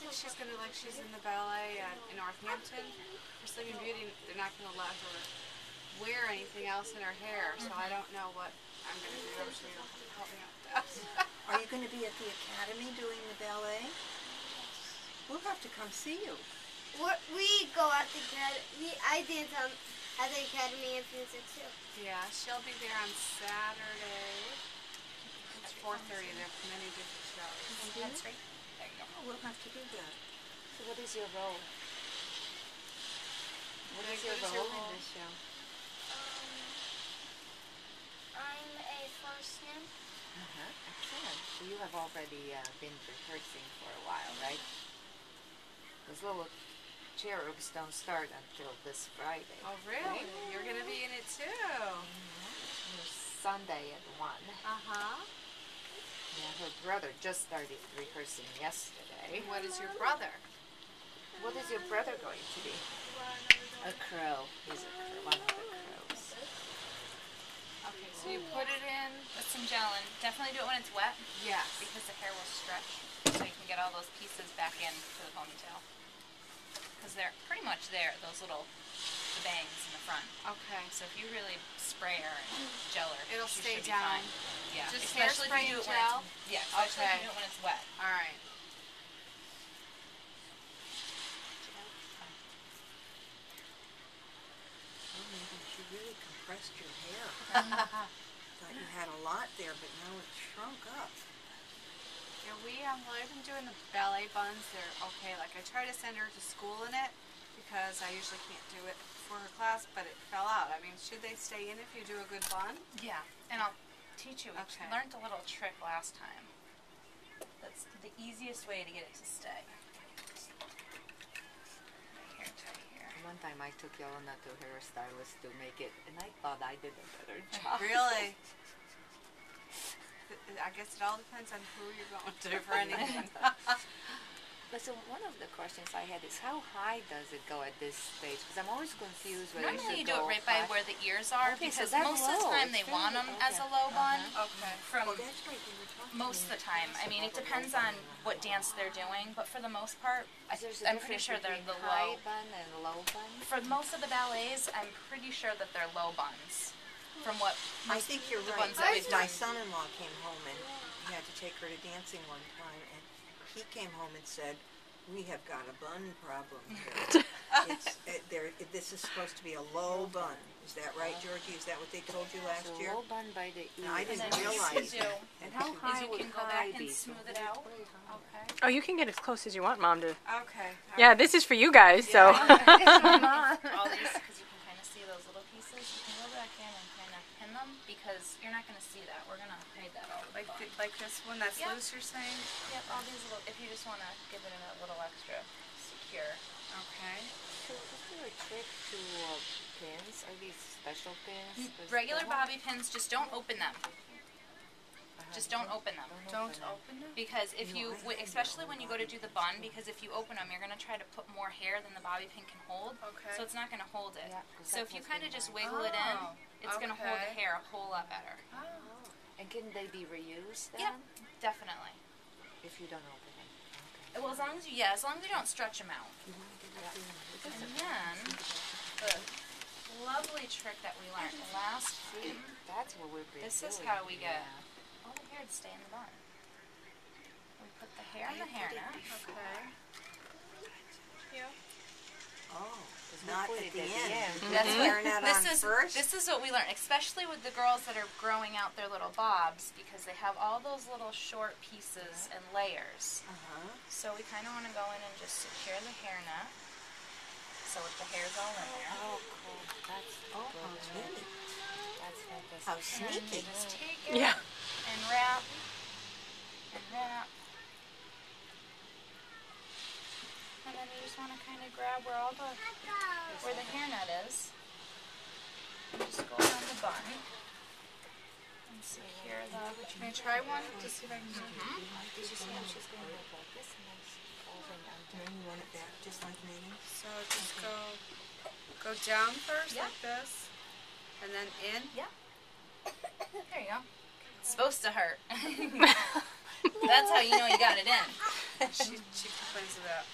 because she's going to, like, she's in the ballet in Northampton for Sleeping Beauty. They're not going to let her wear anything else in her hair, so I don't know what I'm going to do. I'm sure you'll help me out with that. Are you going to be at the academy doing the ballet? We'll have to come see you. We go at the academy. I dance at the academy in physics too. Yeah, she'll be there on Saturday. It's 4:30. There are many different shows. That's right. There you go. Oh, we'll have to do that. So what is your role? What is your role in this show? I'm a first nymph. Excellent. So you have already been rehearsing for a while, right? Those little cherubs don't start until this Friday. Oh, really? Right? You're going to be in it too. Sunday at 1. Yeah, her brother just started rehearsing yesterday. What is your brother? What is your brother going to be? A crow. He's a crow. One of the crows. Okay, so you put it in. With some gel, and definitely do it when it's wet. Yes. Because the hair will stretch, so you can get all those pieces back in to the ponytail. Because they're pretty much there, those little the bangs in the front. Okay. So if you really spray her and gel her, It'll she stay should be down. fine. Yeah. Just especially hairspray if you do and it when gel? it's especially if you do it when it's wet. All right. Oh, maybe she really compressed your hair. Thought you had a lot there, but now it's shrunk up. Yeah, well, I've been doing the ballet buns. They're okay. Like, I try to send her to school in it because I usually can't do it for her class, but it fell out. I mean, should they stay in if you do a good bun? Yeah, and I'll teach you. We Okay. learned a little trick last time. That's the easiest way to get it to stay. Right here, right here. One time I took Yelena to her stylist to make it, and I thought I did a better job. Really? I guess it all depends on who you're going to for anything. But so one of the questions I had is how high does it go at this stage? Because I'm always confused whether Normally you should do go it right by high. where the ears are, Okay, so because that's most of the low. time they It's want really- them as a okay. low bun. Okay. From Oh, that's right. They were talking. most of the time. I mean, it depends on what dance they're doing, but for the most part, There's a I'm pretty difference sure they're between the high low. bun and low bun. For most of the ballets, I'm pretty sure that they're low buns. From what I think you're the right. ones that we've My done. son-in-law came home and he had to take her to dancing one time, and he came home and said, "We have got a bun problem here. This is supposed to be a low bun." Is that right, Georgie? Is that what they told you last So year? low bun by the ear. No, I And didn't then what you realize can do And how high is you would can go high back and be? smooth it out. Okay. Oh, you can get as close as you want, Mom, to. Okay. Yeah, this is for you guys, so. All these, because you can kind of see those little pieces. You can go back in and kind of pin them because you're not going to see that. We're going to hide that all. Like this one that's Yeah. loose, you're saying? Yep, all these little. If you just want to give it a little extra secure. Okay. So is there a trick to pins? Are these special pins? There's Regular the- bobby pins, just don't open them. Just don't open them. Don't open it? Because if you, especially when you go to do the bun, because if you open them, you're going to try to put more hair than the bobby pin can hold. Okay. So it's not going to hold it. Yeah, 'cause So that if you has kind of been just my- wiggle it in, Oh, it's going to hold the okay. hair a whole lot better. And can they be reused then? Yep, definitely. If you don't open them. Okay. Well, as long as you don't stretch them out. And then the lovely trick that we learned last time. That's what we're This is doing. how we get Yeah. all the hair to stay in the bun. We put the hair in the hairnet. Okay. Oh, we not put at it the at the end. end. That's what Wearing that on first? This is what we learned, especially with the girls that are growing out their little bobs, because they have all those little short pieces and layers. So we kind of want to go in and just secure the hairnet, so if the hair's all in there. Oh, cool. That's Oh, good. how neat. That's fantastic. How And then sneaky. you just take it Yeah. and wrap and wrap. And then you just want to kind of grab where the hairnet is. And just go around the bun. And secure the... Can I try one to see if I can do Did you see how she's going to look like this? And then she's folding under. Then you want it back just like me. So just go down first Yeah. like this, and then in. Yeah. There you go. It's supposed to hurt. That's how you know you got it in. She complains of that.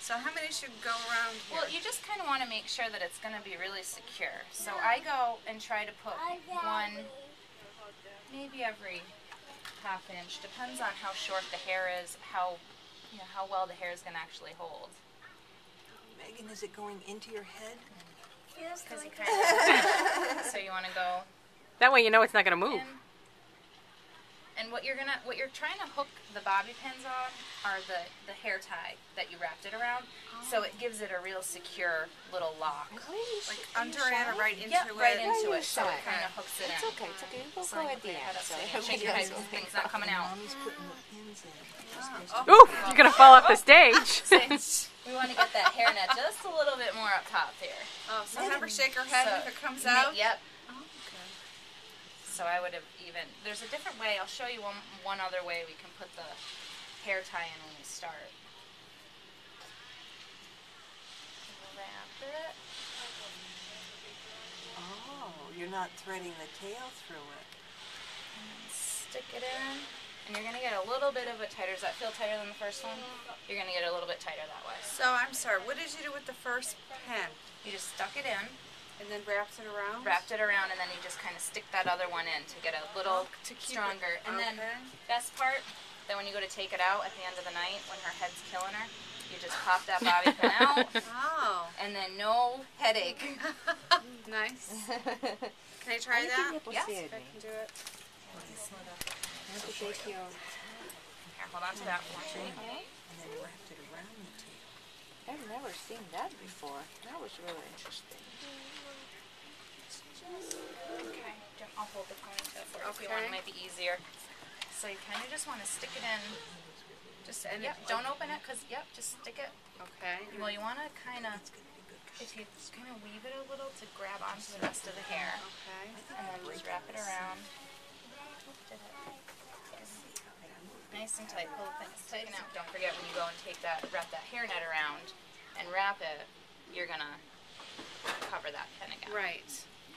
So how many should go around here? Well, you just kind of want to make sure that it's going to be really secure. So I go and try to put one, maybe every half inch. Depends on how short the hair is, how well the hair is going to actually hold. Megan, is it going into your head? Yes, Because you like kind of, so you want to go That way you know it's not going to move. in. And what you're trying to hook the bobby pins on are the hair tie that you wrapped it around. So it gives it a real secure little lock. Like under it or right into Yep, it? right into it. Shy. So it kind of hooks it in. It's okay, it's okay. We'll So go I at the put end. it So up so everybody shake your head else because will things not coming out. Mommy's putting the pins in. Ooh, you're going to fall off the stage. We want to get that hairnet just a little bit more up top here. Oh, so never shake her head So, if it comes out? Yep. Oh, okay. So I would have even, there's a different way, I'll show you one other way we can put the hair tie in when we start. Wrap it. Oh, you're not threading the tail through it. And stick it in. And you're going to get a little bit of a tighter, does that feel tighter than the first one? You're going to get a little bit tighter that way. So I'm sorry, what did you do with the first pen? You just stuck it in, And then wrapped it around? wrapped it around, and then you just kind of stick that other one in to get a little To keep it- stronger. And then, okay. best part, then when you go to take it out at the end of the night, when her head's killing her, you just pop that bobby pin out, Oh, and then no headache. nice. Can I try that? Yes. If I can do it. Here, hold on to that one. And then wrapped it around the tail. I've never seen that before. That was really interesting. Okay, I'll hold the ponytail for you if you want. It Okay. might be easier. So you kind of just want to stick it in. Just end Yep, it. don't open it, because, yep, just stick it. Okay. Well, you want to kind of, if you kind of weave it a little to grab onto the rest of the hair, Okay. and then just wrap it around. Nice and tight, pull the things tight. Now, don't forget when you go and wrap that hairnet around and wrap it, you're going to cover that pin again. Right.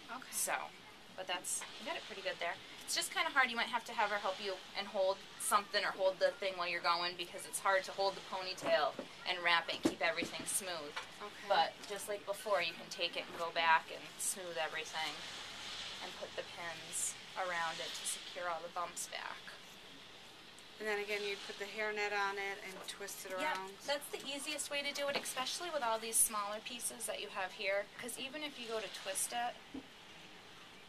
Okay. So, but you got it pretty good there. It's just kind of hard. You might have to have her help you and hold something or hold the thing while you're going, because it's hard to hold the ponytail and wrap it and keep everything smooth. Okay. But just like before, you can take it and go back and smooth everything and put the pins around it to secure all the bumps back. And then again, you'd put the hairnet on it and twist it Yeah, around. that's the easiest way to do it, especially with all these smaller pieces that you have here. Because even if you go to twist it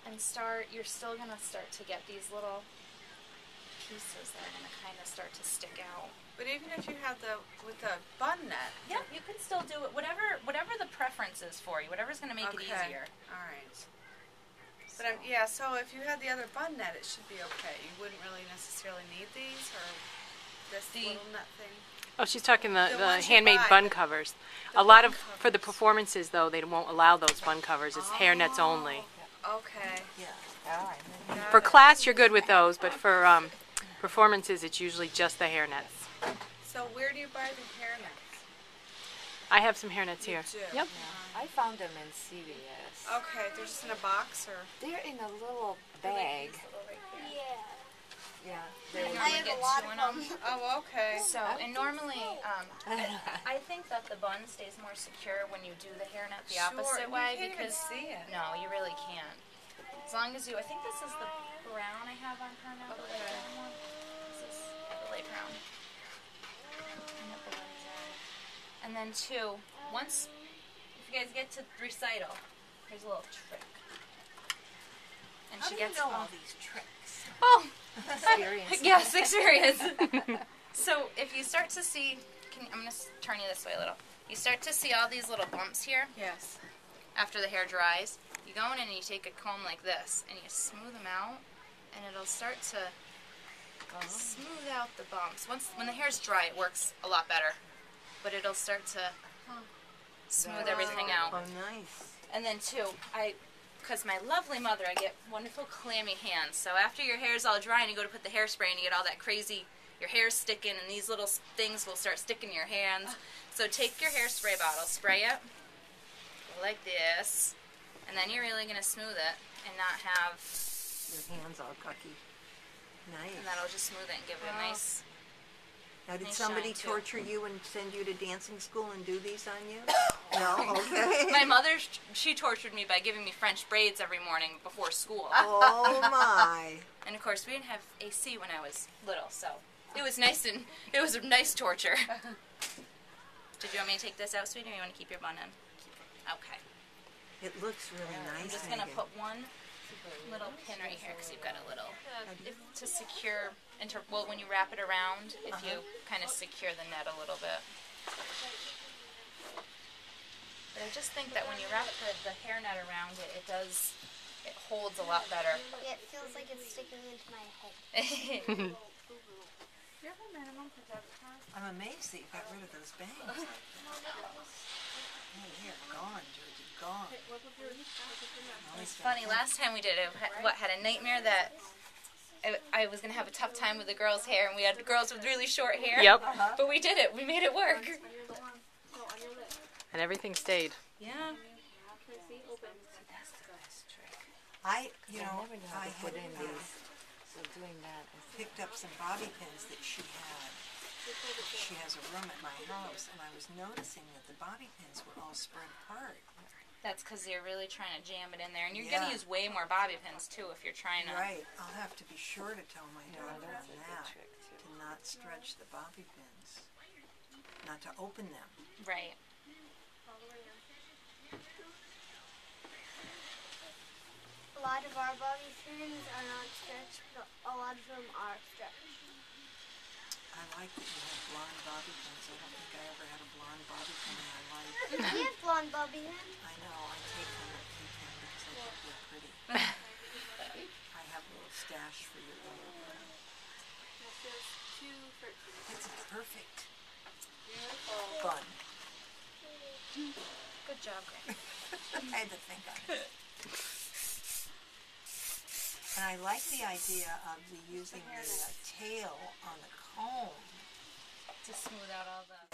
and start, you're still going to start to get these little pieces that are going to kind of start to stick out. But even if you have with the bun net. Yeah, you can still do it. Whatever the preference is for you, whatever's going to make it easier. All right. But yeah, so if you had the other bun net, it should be okay. You wouldn't really necessarily need these, or this little net thing. Oh, she's talking the ones you handmade buy, bun covers. the A lot bun of, for the covers. performances though, they won't allow those bun covers. It's hairnets only. Okay. Yeah. All right. Got For it. class, you're good with those, but for performances, it's usually just the hairnets. So where do you buy the hairnets? I have some hairnets here. You do? Yep. I found them in CVS. Okay, they're just in a box, or? They're in a little bag. Yeah. Yeah. I have get a lot two of in 'em. them. Oh, okay. So, and normally, I think that the bun stays more secure when you do the hairnet the opposite Sure, way, you can't even because see it. no, you really can't. As long as I think this is the brown I have on her now. The light Okay. brown one. This is the light brown. And the buns are. And then once, if you guys get to recital, here's a little trick. And How she do you gets know all these tricks? Oh, Experience. yes, experience. So if you start to see, I'm going to turn you this way a little. You start to see all these little bumps here Yes. after the hair dries. You go in and you take a comb like this and you smooth them out, and it'll start to smooth out the bumps. When the hair's dry, it works a lot better, but it'll start to smooth everything out. Oh, nice. And then because my lovely mother, I get wonderful clammy hands. So after your hair's all dry and you go to put the hairspray and you get all that crazy, your hair's sticking and these little things will start sticking in your hands. So take your hairspray bottle, spray it like this, and then you're really going to smooth it and not have, Your hands all cucky. Nice. and that'll just smooth it and give it a nice Now, did They somebody shine, too. torture you and send you to dancing school and do these on you? No? Okay. My mother, she tortured me by giving me French braids every morning before school. Oh, my. And of course, we didn't have AC when I was little, so it was nice and it was a nice torture. Did you want me to take this out, sweetie, or you want to keep your bun in? Okay. It looks really I'm nice. just gonna Megan. put one little pin right here because you've got a little to secure. Well, when you wrap it around, if you kind of secure the net a little bit. But I just think that when you wrap the hairnet around it, it holds a lot better. Yeah, it feels like it's sticking into my head. I'm amazed that you got rid of those bangs like that. Oh, they're gone, Georgie, gone. It's funny, last time we did it, had a nightmare that I was going to have a tough time with the girls' hair, and we had girls with really short hair. Yep. But we did it. We made it work. And everything stayed. Yeah. I I never knew how to had put in these. So doing that is picked up some bobby pins that she had. She has a room at my house, and I was noticing that the bobby pins were all spread apart. That's because you're really trying to jam it in there. And you're going to Yeah. use way more bobby pins, too, if you're trying to. Right. I'll have to be sure to tell my daughter that's on a good that, trick too. to not stretch the bobby pins, not to open them. Right. A lot of our bobby pins are not stretched, but a lot of them are stretched. I like that you have blonde bobby pins. I don't think I ever had a blonde bobby pin in my life. You have blonde bobby pins. I know, I take them at Q10 because I think they're pretty. I have a little stash for you. It's a perfect bun. Good job, Grant. I had to think on it. And I like the idea of using the tail on the comb. To smooth out all the...